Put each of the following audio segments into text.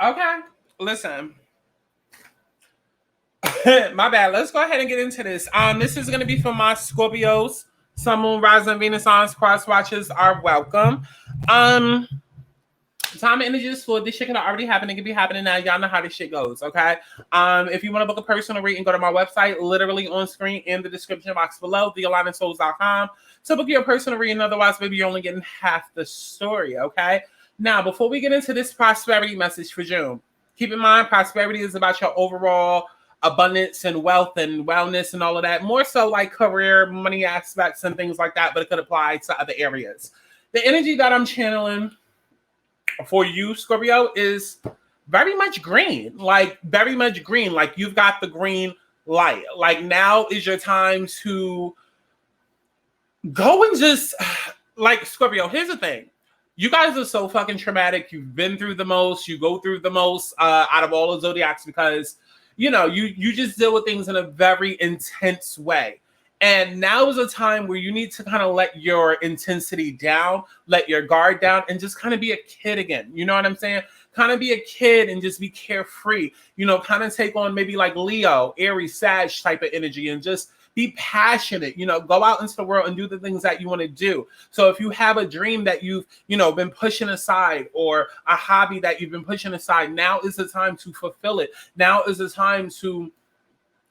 Okay, listen. My bad. Let's go ahead and get into this. This is gonna be for my Scorpios. Sun, Moon, Rising, Venus, Ons, cross watches are welcome. Um, Time and energy is fluid. This shit can already happen. It can be happening now. Y'all know how this shit goes, okay? If you want to book a personal reading, go to my website, literally on screen in the description box below, thealignmentsouls.com. So book your personal reading. Otherwise, maybe you're only getting half the story, okay? Now, before we get into this prosperity message for June, keep in mind prosperity is about your overall abundance and wealth and wellness and all of that. More so like career, money aspects and things like that, but it could apply to other areas. The energy that I'm channeling for you, Scorpio, is very much green. Like, very much green. Like, you've got the green light. Like, now is your time to go and just, like, Scorpio, here's the thing. You guys are so fucking traumatic. You've been through the most. You go through the most out of all the zodiacs because, you know, you just deal with things in a very intense way. And now is a time where you need to kind of let your intensity down, let your guard down, and just kind of be a kid again. You know what I'm saying? Kind of be a kid and just be carefree. You know, kind of take on maybe like Leo, Aries, Sag type of energy and just be passionate. You know, go out into the world and do the things that you want to do. So if you have a dream that you've, you know, been pushing aside or a hobby that you've been pushing aside, now is the time to fulfill it. Now is the time to,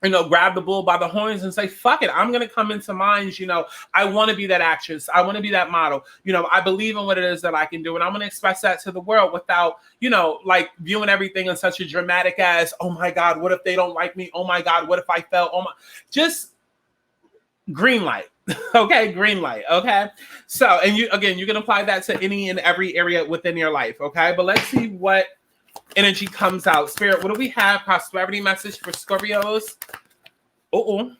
you know, grab the bull by the horns and say, fuck it, I'm going to come into minds. You know, I want to be that actress. I want to be that model. You know, I believe in what it is that I can do. And I'm going to express that to the world without, you know, like viewing everything in such a dramatic as, oh my God, what if they don't like me? Oh my God, what if I fell? Oh my, just green light. Okay, green light. Okay. So, and you, again, you can apply that to any and every area within your life. Okay. But let's see what energy comes out. Spirit, what do we have? Prosperity message for Scorpios. Uh-oh.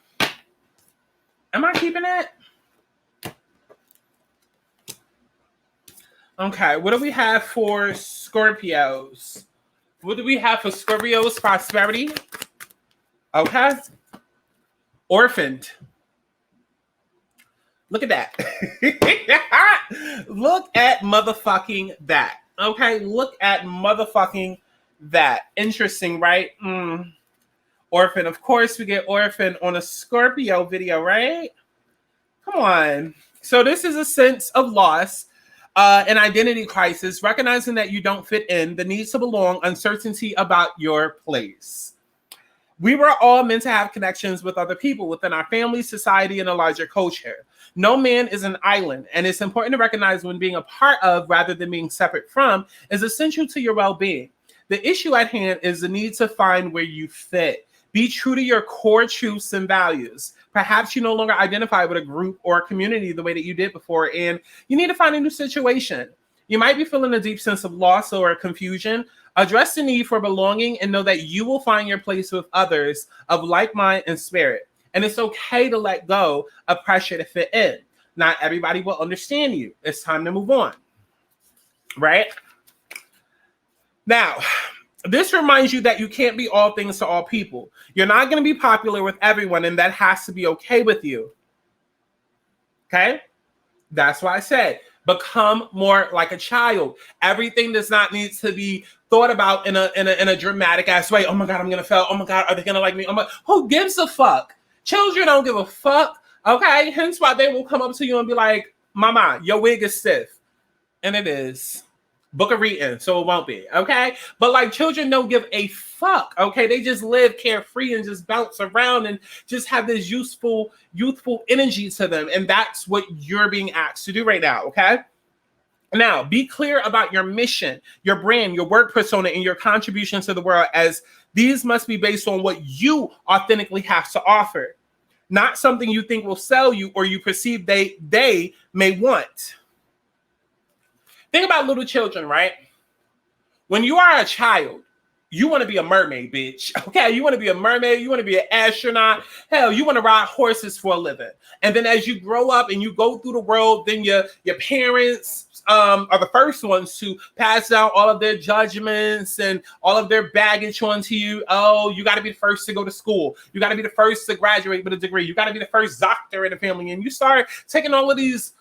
Am I keeping it? Okay, what do we have for Scorpios? What do we have for Scorpios? Prosperity. Okay. Orphaned. Look at that. Look at motherfucking that. Okay, look at motherfucking that. Interesting, right? Orphan. Of course, we get orphan on a Scorpio video, right? Come on. So this is a sense of loss, an identity crisis, recognizing that you don't fit in, the need to belong, uncertainty about your place. We were all meant to have connections with other people within our family, society, and a larger culture. No man is an island, and it's important to recognize when being a part of rather than being separate from is essential to your well-being. The issue at hand is the need to find where you fit. Be true to your core truths and values. Perhaps you no longer identify with a group or a community the way that you did before, and you need to find a new situation. You might be feeling a deep sense of loss or confusion. Address the need for belonging and know that you will find your place with others of like mind and spirit. And it's okay to let go of pressure to fit in. Not everybody will understand you. It's time to move on. Right? Now, this reminds you that you can't be all things to all people. You're not going to be popular with everyone, and that has to be okay with you. Okay? That's why I said, become more like a child. Everything does not need to be thought about in a dramatic ass way. Oh my God, I'm gonna fail. Oh my God, are they gonna like me? Who gives a fuck? Children don't give a fuck. Okay, hence why they will come up to you and be like, "Mama, your wig is stiff," and it is. Book a reading, so it won't be. Okay, but like children don't give a fuck. Okay, they just live carefree and just bounce around and just have this youthful energy to them, and that's what you're being asked to do right now. Okay. Now, be clear about your mission, your brand, your work persona, and your contributions to the world, as these must be based on what you authentically have to offer, not something you think will sell you or you perceive they may want. Think about little children, right? When you are a child, you want to be a mermaid, bitch. Okay, you want to be a mermaid. You want to be an astronaut. Hell, you want to ride horses for a living. And then as you grow up and you go through the world, then your parents are the first ones to pass down all of their judgments and all of their baggage onto you. Oh, you got to be the first to go to school. You got to be the first to graduate with a degree. You got to be the first doctor in the family. And you start taking all of these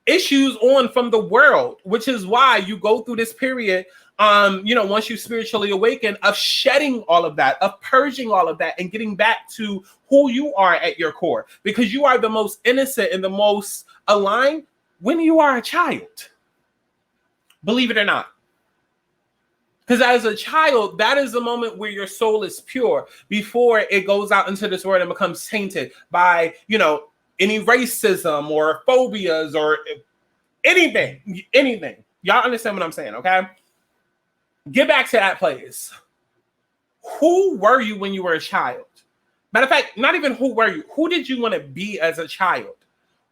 issues on from the world, which is why you go through this period once you spiritually awaken, of shedding all of that, of purging all of that, and getting back to who you are at your core, because you are the most innocent and the most aligned when you are a child. Believe it or not. Because as a child, that is the moment where your soul is pure before it goes out into this world and becomes tainted by, any racism or phobias or anything. Y'all understand what I'm saying, okay? Get back to that place. Who were you when you were a child? Matter of fact, not even who were you. Who did you want to be as a child?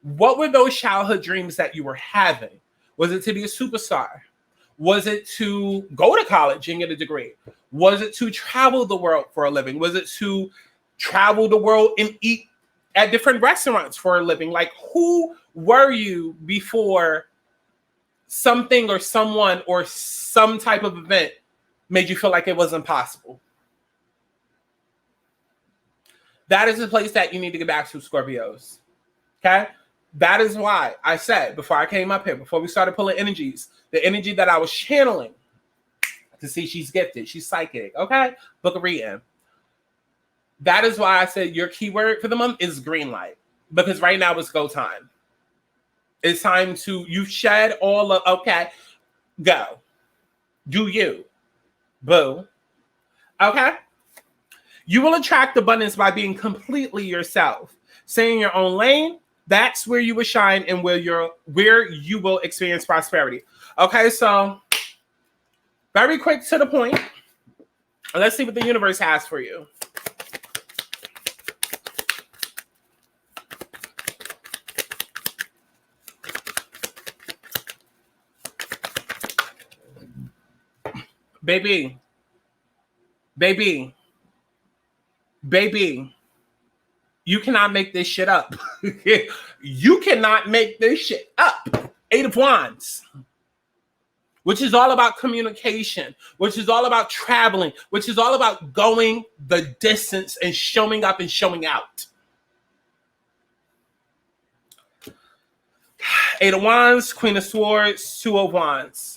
What were those childhood dreams that you were having? Was it to be a superstar? Was it to go to college and get a degree? Was it to travel the world for a living? Was it to travel the world and eat at different restaurants for a living? Like, who were you before something or someone or some type of event made you feel like it was impossible? That is the place that you need to get back to, Scorpios. Okay? That is why I said before I came up here, before we started pulling energies, the energy that I was channeling to see she's gifted, she's psychic, okay? Book a reading. That is why I said your keyword for the month is green light, because right now it's go time. It's time to, you shed all of, okay, go. Do you. Boo. Okay? You will attract abundance by being completely yourself. Stay in your own lane. That's where you will shine and where you will experience prosperity. Okay, so very quick to the point. Let's see what the universe has for you. Baby, you cannot make this shit up. You cannot make this shit up. 8 of Wands, which is all about communication, which is all about traveling, which is all about going the distance and showing up and showing out. 8 of Wands, Queen of Swords, 2 of Wands.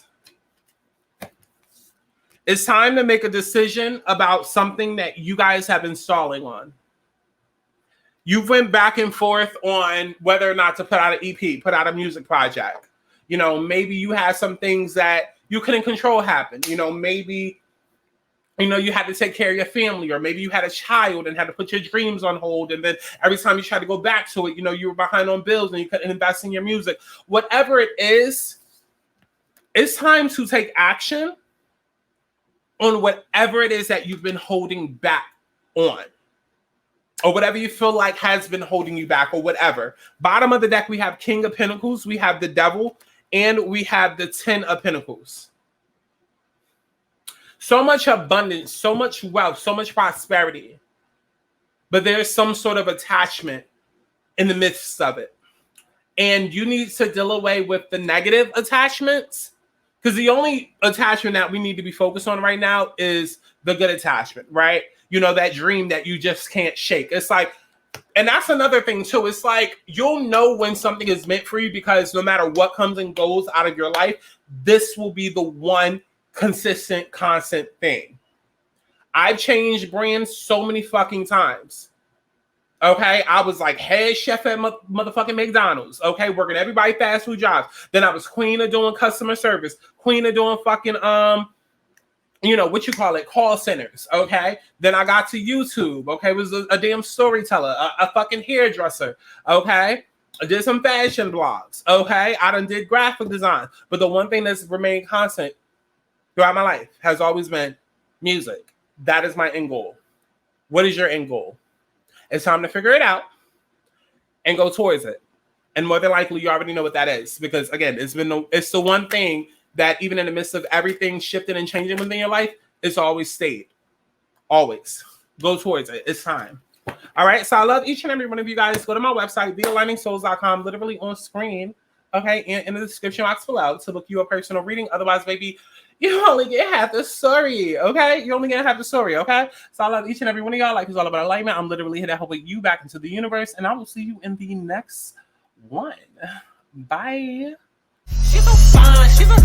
It's time to make a decision about something that you guys have been stalling on. You've went back and forth on whether or not to put out an EP, put out a music project. Maybe you had some things that you couldn't control happen. Maybe, you had to take care of your family, or maybe you had a child and had to put your dreams on hold. And then every time you tried to go back to it, you were behind on bills and you couldn't invest in your music. Whatever it is, it's time to take action on whatever it is that you've been holding back on, or whatever you feel like has been holding you back, or whatever. Bottom of the deck, we have King of Pentacles, we have the Devil, and we have the 10 of Pentacles. So much abundance, so much wealth, so much prosperity. But there's some sort of attachment in the midst of it. And you need to deal away with the negative attachments, because the only attachment that we need to be focused on right now is the good attachment, right? That dream that you just can't shake. It's like, and that's another thing too. It's like, you'll know when something is meant for you, because no matter what comes and goes out of your life, this will be the one consistent, constant thing. I've changed brands so many fucking times. Okay, I was like head chef at motherfucking McDonald's. Okay, working everybody fast food jobs. Then I was queen of doing customer service, queen of doing fucking call centers. Okay, then I got to YouTube. Okay, was a damn storyteller, a fucking hairdresser. Okay, I did some fashion blogs. Okay, I done did graphic design. But the one thing that's remained constant throughout my life has always been music. That is my end goal. What is your end goal? It's time to figure it out and go towards it. And more than likely, you already know what that is. Because again, it's the one thing that even in the midst of everything shifting and changing within your life, it's always stayed. Always. Go towards it. It's time. All right. So I love each and every one of you guys. Go to my website, thealigningsouls.com, literally on screen. Okay. And in the description box below to book you a personal reading. Otherwise, baby, you only get half the story, okay? You only get half the story, okay? So I love each and every one of y'all. Like, it's all about alignment. I'm literally here to help you back into the universe, and I will see you in the next one. Bye. She's so fine. She's a